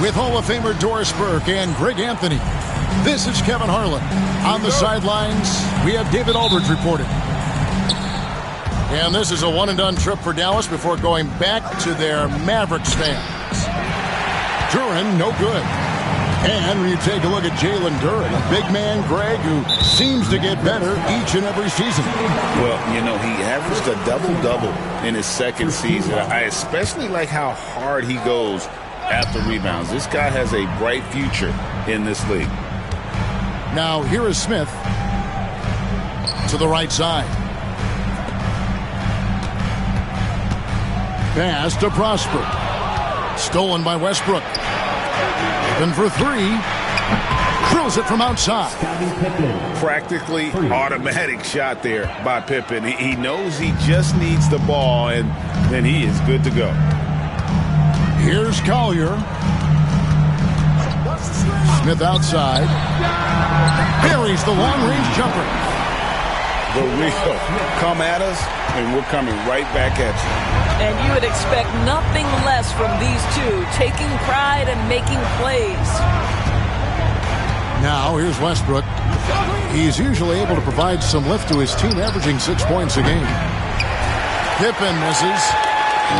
with Hall of Famer Doris Burke and Greg Anthony. This is Kevin Harlan. On the sidelines, we have David Aldridge reporting. And this is a one-and-done trip for Dallas before going back to their Mavericks fans. Duren, no good. And when you take a look at Jalen Duren, a big man, Greg, who seems to get better each and every season. Well, you know, he averaged a double-double in his second season. I especially like how hard he goes after rebounds. This guy has a bright future in this league. Now, here is Smith to the right side. Pass to Prosper. Stolen by Westbrook. Open for three. Drills it from outside. Practically automatic shot there by Pippen. He knows he just needs the ball, and then he is good to go. Here's Collier. Smith outside. Buries the long-range jumper. The real come at us, and we're coming right back at you. And you would expect nothing less from these two, taking pride and making plays. Now, here's Westbrook. He's usually able to provide some lift to his team, averaging 6 points a game. Pippen misses.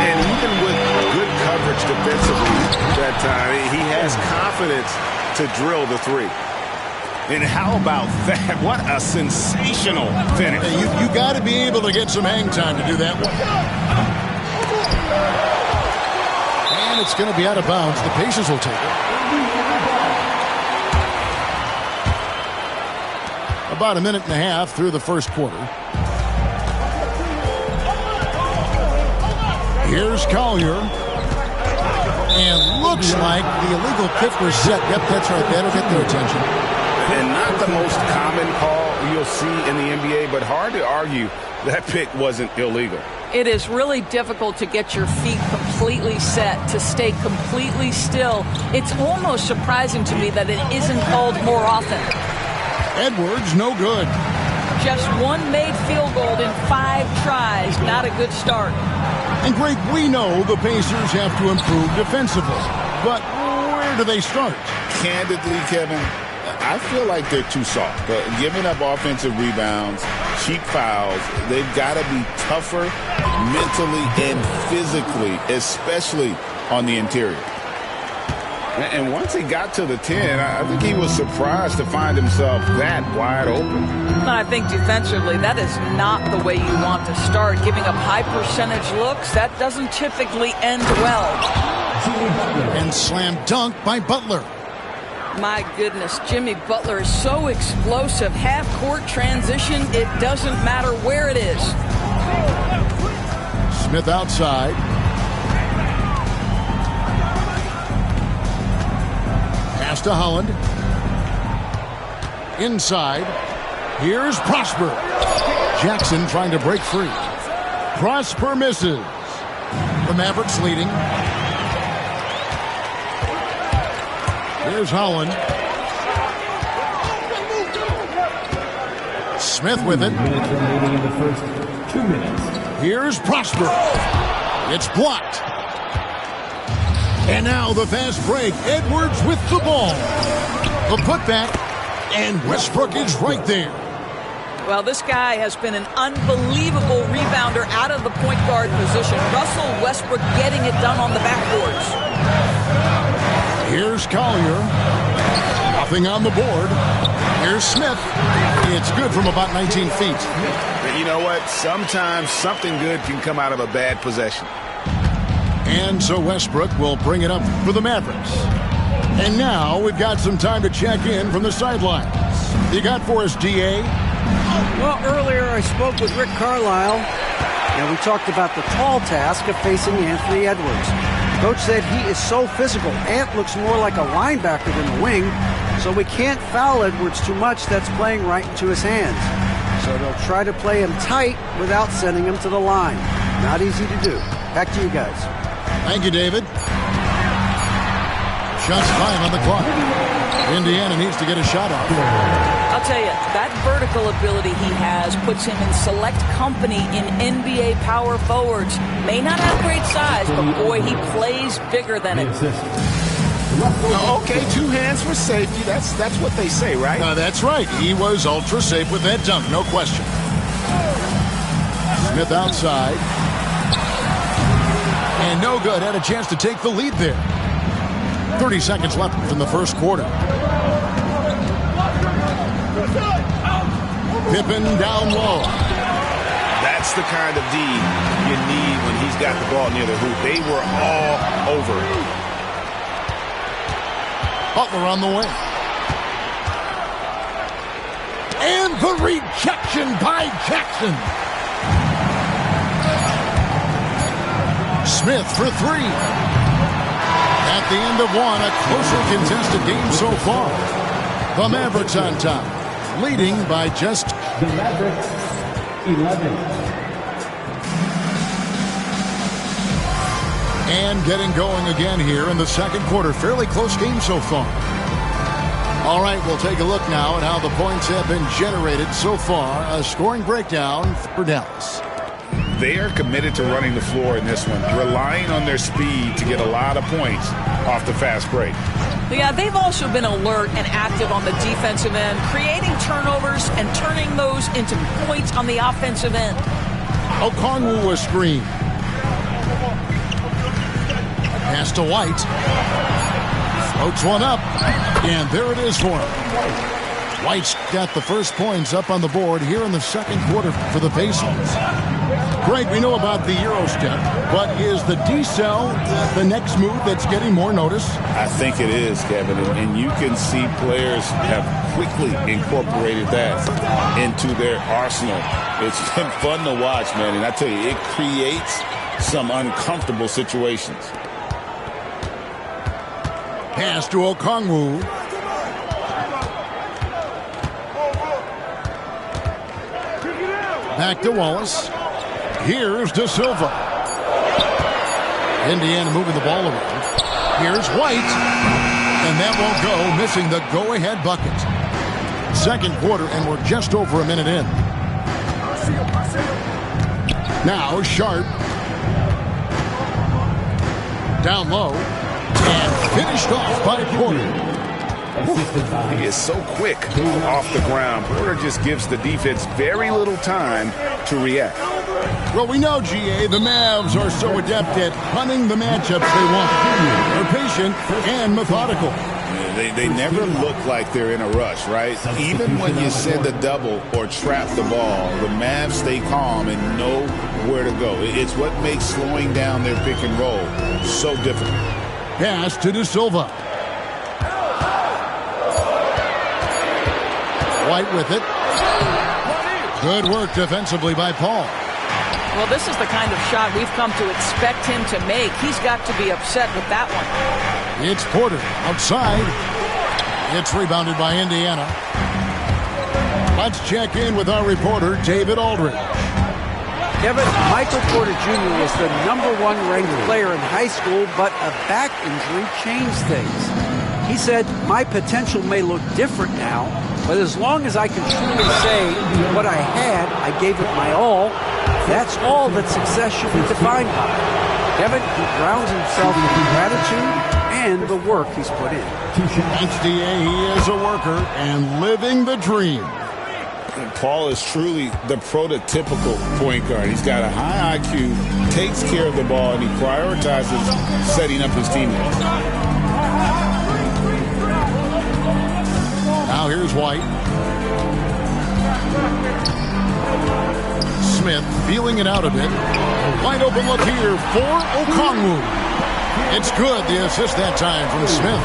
And even with good coverage defensively that time, he has confidence to drill the three. And how about that? What a sensational finish. Hey, you got to be able to get some hang time to do that one. And it's going to be out of bounds. The Pacers will take it. About a minute and a half through the first quarter. Here's Collier. And looks like the illegal kick was set. Yep, that's right. That'll get their attention. And not the most common call you'll see in the NBA, but hard to argue that pick wasn't illegal. It is really difficult to get your feet completely set, to stay completely still. It's almost surprising to me that it isn't called more often. Edwards, no good. Just one made field goal in 5 tries. Not a good start. And Greg, we know the Pacers have to improve defensively. But where do they start? Candidly, Kevin, I feel like they're too soft. Giving up offensive rebounds, cheap fouls, they've got to be tougher mentally and physically, especially on the interior. And once he got to the 10, I think he was surprised to find himself that wide open. But I think defensively, that is not the way you want to start. Giving up high percentage looks, that doesn't typically end well. And slam dunk by Butler. My goodness, Jimmy Butler is so explosive. Half-court transition, it doesn't matter where it is. Smith outside. Pass to Holland. Inside. Here's Prosper. Jackson trying to break free. Prosper misses. The Mavericks leading. Here's Holland. Smith with it. Here's Prosper. It's blocked. And now the fast break. Edwards with the ball. The putback. And Westbrook is right there. Well, this guy has been an unbelievable rebounder out of the point guard position. Russell Westbrook getting it done on the backboards. Here's Collier. Nothing on the board. Here's Smith. It's good from about 19 feet. You know what? Sometimes something good can come out of a bad possession. And so Westbrook will bring it up for the Mavericks. And now we've got some time to check in from the sidelines. You got for us, DA? Well, earlier I spoke with Rick Carlisle, and we talked about the tall task of facing Anthony Edwards. Coach said he is so physical. Ant looks more like a linebacker than a wing, so we can't foul Edwards too much. That's playing right into his hands. So they'll try to play him tight without sending him to the line. Not easy to do. Back to you guys. Thank you, David. Shots 5 on the clock. Indiana needs to get a shot off. I'll tell you, that vertical ability he has puts him in select company in NBA power forwards. May not have great size, but boy, he plays bigger than it. Okay, 2 hands for safety. That's what they say, right? That's right. He was ultra safe with that dunk, no question. Smith outside. And no good. Had a chance to take the lead there. 30 seconds left in the first quarter. Pippen down low. That's the kind of D you need when he's got the ball near the hoop. They were all over. Butler on the way. And the rejection by Jackson. Smith for 3. At the end of one, a closer contested game so far. The Mavericks on top, leading by just the Mavericks 11. And getting going again here in the second quarter. Fairly close game so far. All right, we'll take a look now at how the points have been generated so far. A scoring breakdown for Dallas. They are committed to running the floor in this one, relying on their speed to get a lot of points off the fast break. Yeah, they've also been alert and active on the defensive end, creating turnovers and turning those into points on the offensive end. Okongwu a screen. Pass to White. Floats one up. And there it is for him. White's got the first points up on the board here in the second quarter for the Pacers. Greg, we know about the Euro step, but is the decel the next move that's getting more notice? I think it is, Kevin, and you can see players have quickly incorporated that into their arsenal. It's been fun to watch, man, and I tell you, it creates some uncomfortable situations. Pass to Okongwu. Back to Wallace. Here's De Silva. Indiana moving the ball around. Here's White. And that won't go, missing the go-ahead bucket. Second quarter, and we're just over a minute in. Now Sharp. Down low. And finished off by Porter. He is so quick off the ground. Porter just gives the defense very little time to react. Well, we know, GA, the Mavs are so adept at hunting the matchups they want. They're patient and methodical. Yeah, they never look like they're in a rush, right? Even when you send a double or trap the ball, the Mavs stay calm and know where to go. It's what makes slowing down their pick and roll so difficult. Pass to De Silva. White with it. Good work defensively by Paul. Well, this is the kind of shot we've come to expect him to make. He's got to be upset with that one. It's Porter outside. It's rebounded by Indiana. Let's check in with our reporter, David Aldridge. Kevin, Michael Porter Jr. was the #1 ranked player in high school, but a back injury changed things. He said, "My potential may look different now, but as long as I can truly say what I had, I gave it my all. That's all that success should be defined by." Kevin, he grounds himself in gratitude and the work he's put in. Thanks, DA. He is a worker and living the dream. Paul is truly the prototypical point guard. He's got a high IQ, takes care of the ball, and he prioritizes setting up his teammates. Now here's White. Smith feeling it out a bit. Wide open look here for Okongwu. It's good, the assist that time from Smith.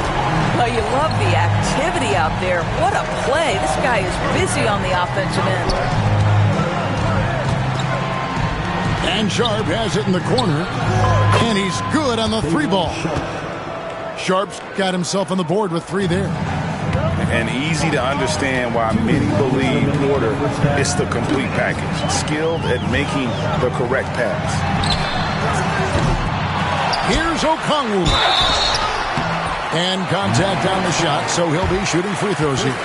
Well, you love the activity out there. What a play. This guy is busy on the offensive end. And Sharp has it in the corner. And he's good on the 3 ball. Sharp's got himself on the board with 3 there. And easy to understand why many believe Porter is the complete package. Skilled at making the correct pass. Here's Okongwu. And contact on the shot, so he'll be shooting free throws here.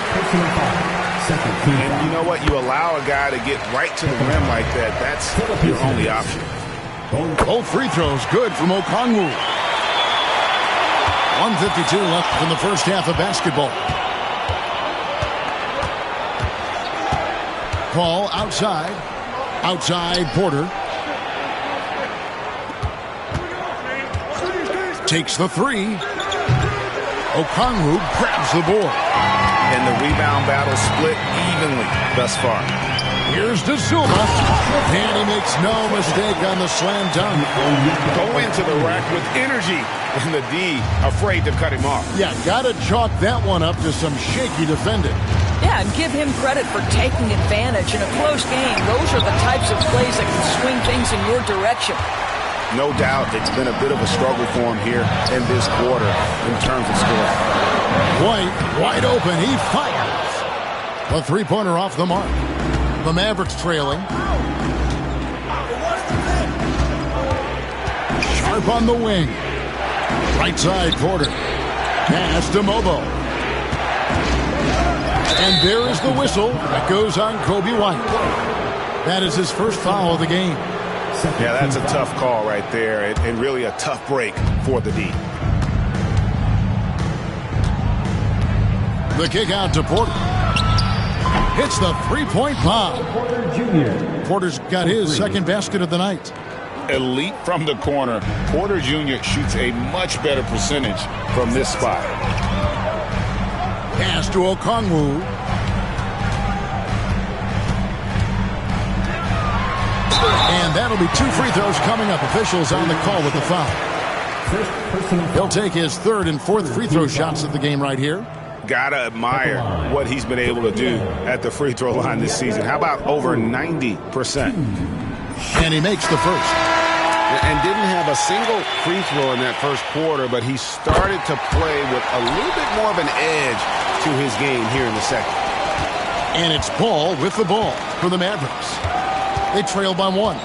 And you know what? You allow a guy to get right to the rim like that, that's your only option. Both free throws good from Okongwu. 1:52 left in the first half of basketball. Paul outside. Outside Porter. Takes the three. Okongwu grabs the board. And the rebound battle split evenly thus far. Here's De Silva. And he makes no mistake on the slam dunk. Go into the rack with energy. And the D afraid to cut him off. Yeah, got to chalk that one up to some shaky defending. Yeah, and give him credit for taking advantage in a close game. Those are the types of plays that can swing things in your direction. No doubt it's been a bit of a struggle for him here in this quarter in terms of scoring. White, wide open. He fires. A three-pointer off the mark. The Mavericks trailing. Sharp on the wing. Right side, Porter. Pass to Mobo. And there is the whistle that goes on Kobe White. That is his first foul of the game. Yeah, that's a tough call right there, and really a tough break for the D. The kick out to Porter. Hits the three-point bomb. Porter Jr. Porter's got his second basket of the night. Elite from the corner. Porter Jr. shoots a much better percentage from this spot. Pass to Okongwu. And that'll be two free throws coming up. Officials on the call with the foul. He'll take his third and fourth free throw shots of the game right here. Gotta admire what he's been able to do at the free throw line this season. How about over 90%? And he makes the first. And didn't have a single free throw in that first quarter, but he started to play with a little bit more of an edge to his game here in the second. And it's Paul with the ball for the Mavericks. They trail by one.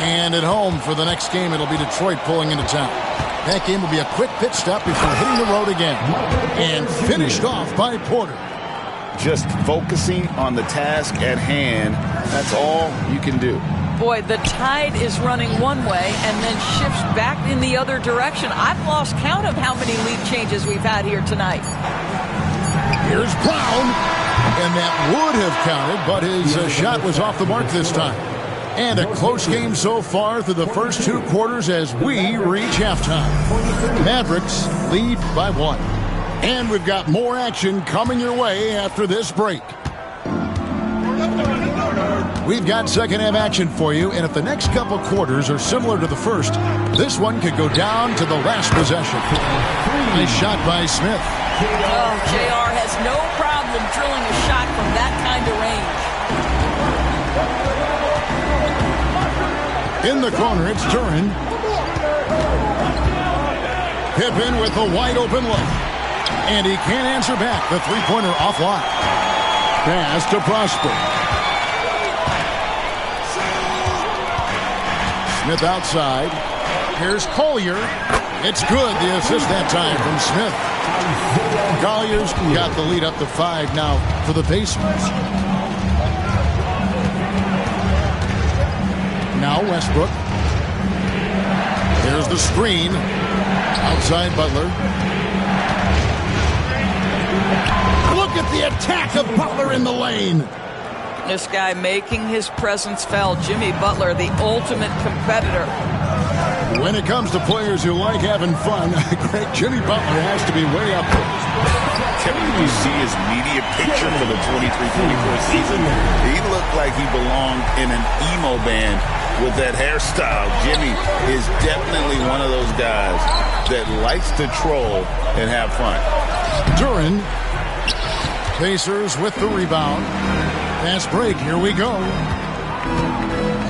And at home for the next game, it'll be Detroit pulling into town. That game will be a quick pit stop before hitting the road again. And finished off by Porter. Just focusing on the task at hand, that's all you can do. Boy, the tide is running one way and then shifts back in the other direction. I've lost count of how many lead changes we've had here tonight. Here's Brown. And that would have counted, but his shot was off the mark this time. And a close game so far through the first two quarters as we reach halftime. Mavericks lead by one. And we've got more action coming your way after this break. We've got second half action for you, and if the next couple quarters are similar to the first, this one could go down to the last possession. Nice shot by Smith. Oh, JR has no problem drilling a shot from that kind of range. In the corner, it's Duran. Pippen with a wide open look. And he can't answer back. The three-pointer offline. Pass to Prosper. Smith outside. Here's Collier. It's good. The assist that time from Smith. Collier's got the lead up to 5 now for the Pacers. Now Westbrook. There's the screen. Outside Butler. Look at the attack of Butler in the lane. This guy making his presence felt. Jimmy Butler, the ultimate competitor. When it comes to players who like having fun, great Jimmy Butler has to be way up there. Kevin, did you see his media picture for the 23-24 season? He looked like he belonged in an emo band with that hairstyle. Jimmy is definitely one of those guys that likes to troll and have fun. Duran. Pacers with the rebound. Fast break. Here we go.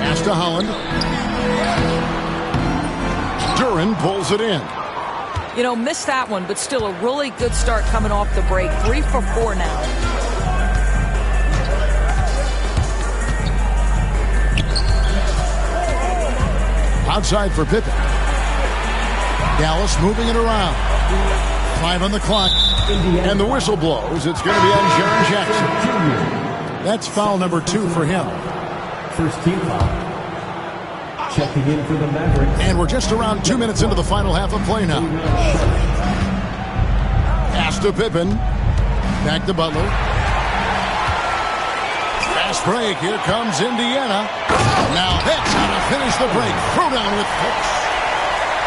Pass to Holland. Duran pulls it in. You know, missed that one, but still a really good start coming off the break. 3 for 4 now. Outside for Pippen. Dallas moving it around. 5 on the clock. And the whistle blows. It's going to be on Jaren Jackson. That's foul number 2 for him. First team foul. Checking in for the Mavericks. And we're just around 2 minutes into the final half of play now. Pass to Pippen. Back to Butler. Fast break. Here comes Indiana. Now that's how to finish the break. Throw down with force.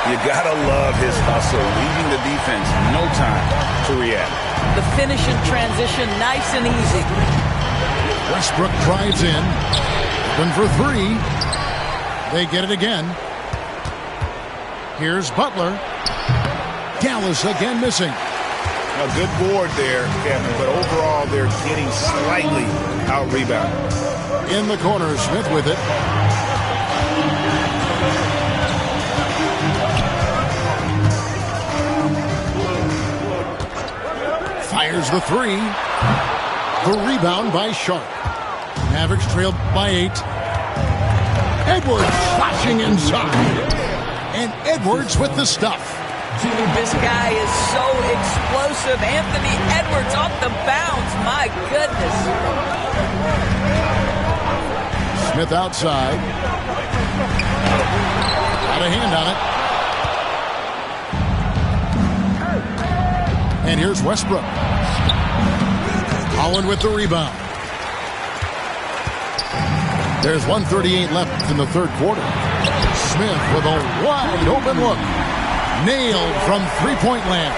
You gotta love his hustle, leaving the defense no time to react. The finish in transition, nice and easy. Westbrook drives in. Open for three. They get it again. Here's Butler. Dallas again missing. A good board there, Kevin, but overall they're getting slightly out-rebounded. In the corner, Smith with it. Fires the three. The rebound by Sharp. Mavericks trailed by 8. Edwards flashing inside. And Edwards with the stuff. This guy is so explosive. Anthony Edwards off the bounce. My goodness. Smith outside. Got a hand on it. And here's Westbrook. Holland with the rebound. There's 1:38 left in the third quarter. Smith with a wide open look. Nailed from three-point land.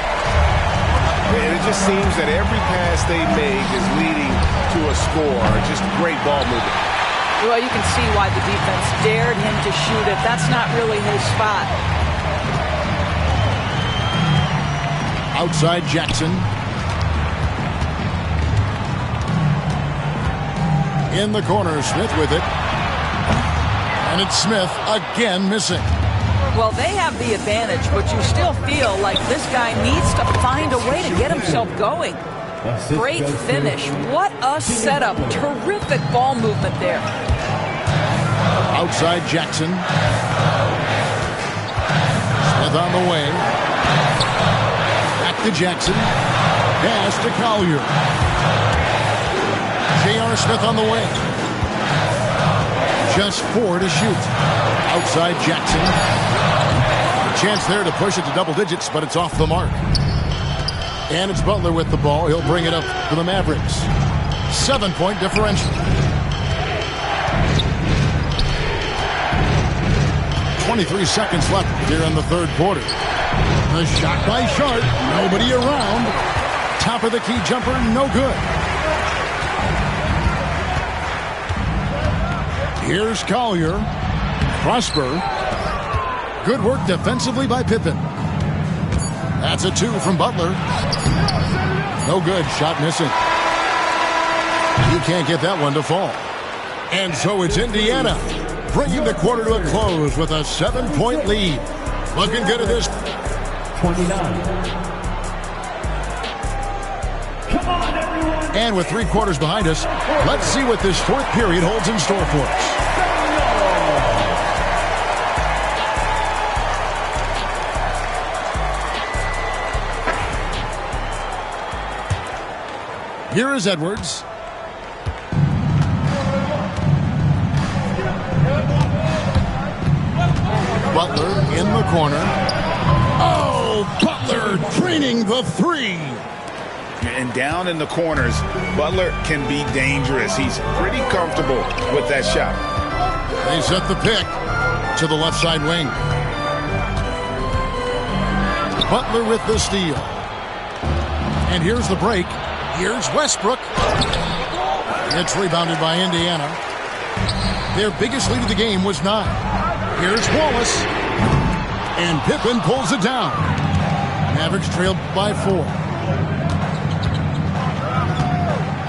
And it just seems that every pass they make is leading to a score. Just great ball movement. Well, you can see why the defense dared him to shoot it. That's not really his spot. Outside Jackson. In the corner, Smith with it. And it's Smith again missing. Well, they have the advantage, but you still feel like this guy needs to find a way to get himself going. Great finish. What a setup. Terrific ball movement there. Outside Jackson. Smith on the way. Back to Jackson. Pass to Collier. J.R. Smith on the way. Just 4 to shoot. Outside Jackson. A chance there to push it to double digits, but it's off the mark. And it's Butler with the ball. He'll bring it up for the Mavericks. 7-point differential. 23 seconds left here in the third quarter. The shot by Sharp. Nobody around. Top of the key jumper, no good. Here's Collier. Prosper. Good work defensively by Pippen. That's a 2 from Butler. No good. Shot missing. He can't get that one to fall. And so it's Indiana bringing the quarter to a close with a 7-point lead. Looking good at this. 29. Come on, everyone. And with 3 quarters behind us, let's see what this fourth period holds in store for us. Here is Edwards. Butler in the corner. Oh, Butler draining the 3. And down in the corners, Butler can be dangerous. He's pretty comfortable with that shot. They set the pick to the left side wing. Butler with the steal. And here's the break. Here's Westbrook. It's rebounded by Indiana. Their biggest lead of the game was 9. Here's Wallace. And Pippen pulls it down. Mavericks trailed by 4.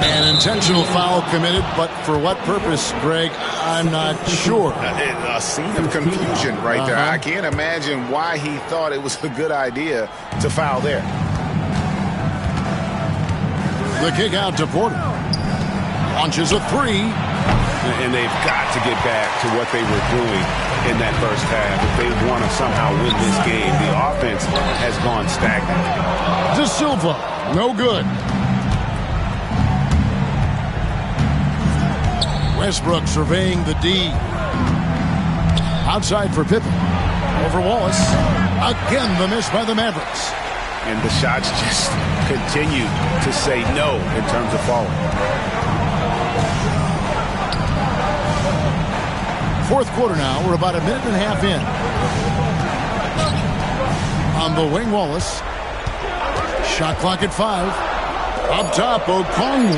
An intentional foul committed, but for what purpose, Greg, I'm not sure. A scene of confusion right there. I can't imagine why he thought it was a good idea to foul there. The kick out to Porter. Launches a 3. And they've got to get back to what they were doing in that first half. If they want to somehow win this game, the offense has gone stagnant. De Silva, no good. Westbrook surveying the D. Outside for Pippen. Over Wallace. Again, the miss by the Mavericks. and the shots just continue to say no in terms of falling. Fourth quarter now. We're about a minute and a half in. On the wing, Wallace. Shot clock at 5. Up top, Okongwu.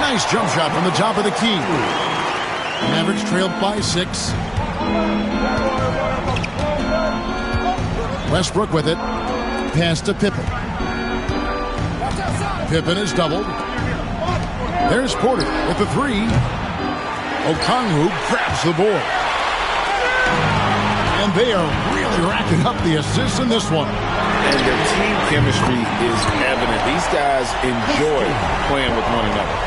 Nice jump shot from the top of the key. Mavericks trailed by 6. Westbrook with it. Pass to Pippen. Pippen is doubled. There's Porter with the 3. Okongwu grabs the board. And they are really racking up the assists in this one. And their team chemistry is evident. These guys enjoy playing with one another.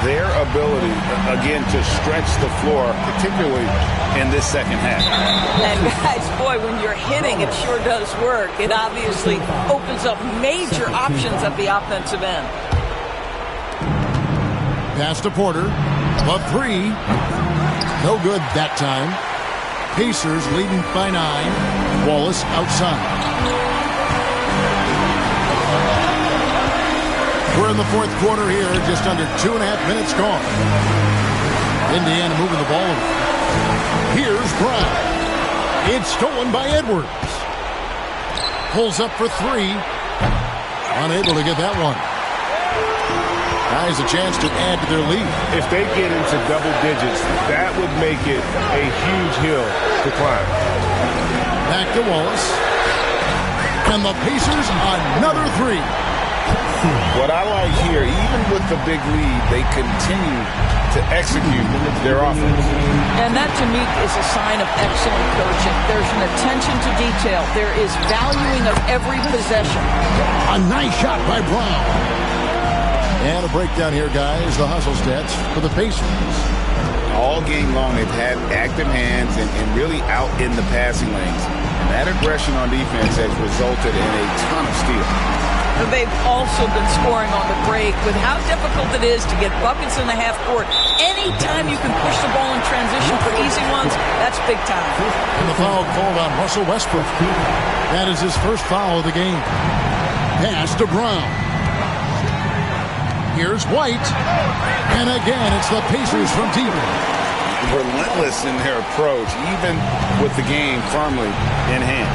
Their ability, again, to stretch the floor, particularly in this second half. And guys, boy, when you're hitting, it sure does work. It obviously opens up major options at the offensive end. Pass to Porter. The 3. No good that time. Pacers leading by 9. Wallace outside. We're in the fourth quarter here, just under 2.5 minutes gone. Indiana moving the ball over. Here's Brown. It's stolen by Edwards. Pulls up for 3. Unable to get that one. Has a chance to add to their lead. If they get into double digits, that would make it a huge hill to climb. Back to Wallace. And the Pacers another 3. What I like here, even with the big lead, they continue to execute their offense. And that, to me, is a sign of excellent coaching. There's an attention to detail. There is valuing of every possession. A nice shot by Brown. And a breakdown here, guys. The hustle stats for the Pacers. All game long, they've had active hands and really out in the passing lanes. And that aggression on defense has resulted in a ton of steals. They've also been scoring on the break. With how difficult it is to get buckets in the half court, anytime you can push the ball in transition for easy ones, that's big time. And the foul called on Russell Westbrook. That is his first foul of the game. Pass to Brown. Here's White. And again, it's the Pacers from deep. Relentless in their approach, even with the game firmly in hand.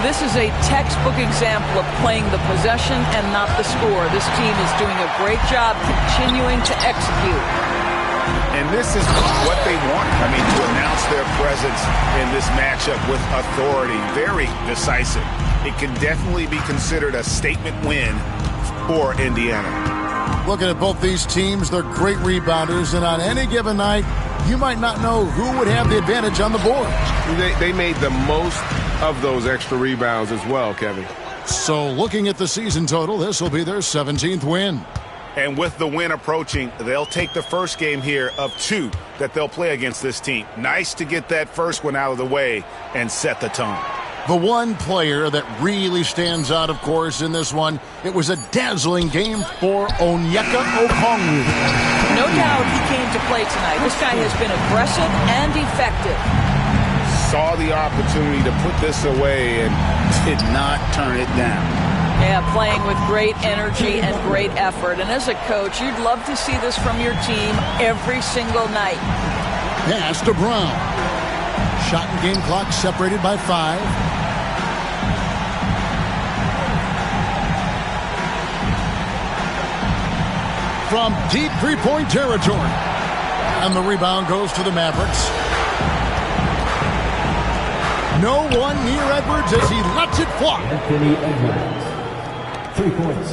This is a textbook example of playing the possession and not the score. This team is doing a great job continuing to execute. And this is what they want. I mean, to announce their presence in this matchup with authority. Very decisive. It can definitely be considered a statement win for Indiana. Looking at both these teams, they're great rebounders, and on any given night, you might not know who would have the advantage on the board. They made the most of those extra rebounds as well, Kevin. So looking at the season total, this will be their 17th win. And with the win approaching, they'll take the first game here of 2 that they'll play against this team. Nice to get that first one out of the way and set the tone. The one player that really stands out, of course, in this one, it was a dazzling game for Onyeka Okongwu. No doubt he came to play tonight. This guy has been aggressive and effective. Saw the opportunity to put this away and did not turn it down. Yeah, playing with great energy and great effort. And as a coach, you'd love to see this from your team every single night. Pass to Brown. Shot and game clock separated by 5. From deep three-point territory. And the rebound goes to the Mavericks. No one near Edwards as he lets it fly. Anthony Edwards. 3 points.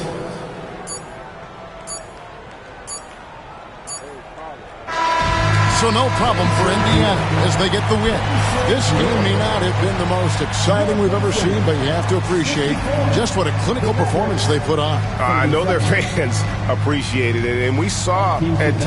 So no problem for Indiana as they get the win. This game may not have been the most exciting we've ever seen, but you have to appreciate just what a clinical performance they put on. I know their fans appreciated it, and we saw at